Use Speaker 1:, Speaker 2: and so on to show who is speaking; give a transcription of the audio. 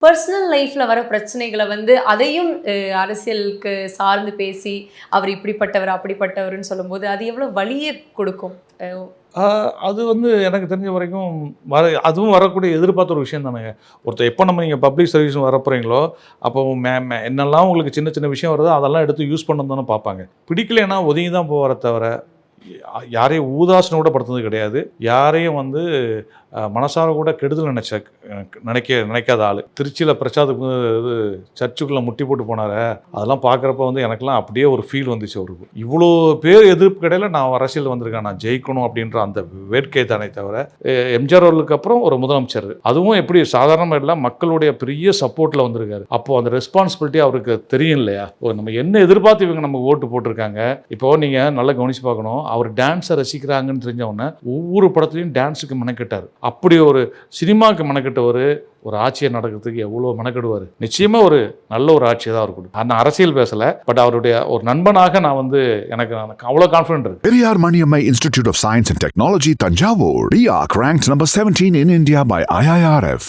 Speaker 1: Personal லைஃப்ல வர பிரச்சனைகள வந்து அதையும் அரசியலுக்கு சார்ந்து பேசி, அவர் இப்படிப்பட்டவர், அப்படிப்பட்டவர்ன்னு சொல்லும்போது, அது எவ்வளோ வலிய கொடுக்கும்? அ
Speaker 2: அது வந்து எனக்கு தெரிஞ்ச வரைக்கும் அதுவும் வரக்கூடிய எதிர்பார்த்த ஒரு விஷயம் தானேங்க. ஒருத்தர் எப்போ நீங்கள் பப்ளிக் சர்வீஸ் வரப்போறீங்களோ, அப்போ என்னெல்லாம் உங்களுக்கு சின்ன சின்ன விஷயம் வருதோ, அதெல்லாம் எடுத்து யூஸ் பண்ணணும்னு தானே பார்ப்பாங்க. பிடிக்கலைன்னா ஒதுங்கி தான் போவாரே தவிர, யாரையும் ஊதாசனம் கூட படுத்துனது கிடையாது. யாரையும் வந்து மனசார கூட கெடுதல் நினைக்காத ஆள். திருச்சியில் பிரசாத்துக்கு இது சர்ச்சுக்குள்ளே முட்டி போட்டு போனாரே, அதெல்லாம் பார்க்குறப்ப வந்து எனக்கெல்லாம் அப்படியே ஒரு ஃபீல் வந்துச்சு அவருக்கு. இவ்வளோ பேர் எதிர்ப்பு கிடையில நான் அரசியல் வந்திருக்கேன், நான் ஜெயிக்கணும் அப்படின்ற அந்த வேட்கை தானே தவிர, எம்ஜிஆர் அவர்களுக்கு அப்புறம் ஒரு முதலமைச்சர், அதுவும் எப்படி சாதாரணமாக இல்லை, மக்களுடைய பெரிய சப்போர்ட்டில் வந்திருக்காரு. அப்போது அந்த ரெஸ்பான்சிபிலிட்டி அவருக்கு தெரியும் இல்லையா? நம்ம என்ன எதிர்பார்த்து இவங்க நமக்கு ஓட்டு போட்டிருக்காங்க. இப்போ நீங்கள் நல்லா கவனிச்சு பார்க்கணும், அவர் டான்ஸை ரசிக்கிறாங்கன்னு தெரிஞ்ச உடனே ஒவ்வொரு படத்துலையும் டான்ஸுக்கு மெனக்கிட்டார். அப்படி ஒரு சினிமாவுக்கு மெனக்கிட்டவர் ஒரு ஆட்சியை நடக்கிறதுக்கு எவ்வளோ மெனக்கிடுவார். நிச்சயமாக ஒரு நல்ல ஒரு ஆட்சியை தான் அவர் கொடுக்கும். நான் அரசியல் பேசலை, பட் அவருடைய ஒரு நண்பனாக நான் வந்து எனக்கு அவ்வளோ கான்ஃபிடென்ட் இருக்கு.
Speaker 3: Periyar Maniammai institute of science and technology, Thanjavur. RIAC ranked number 17 in India by IIRF.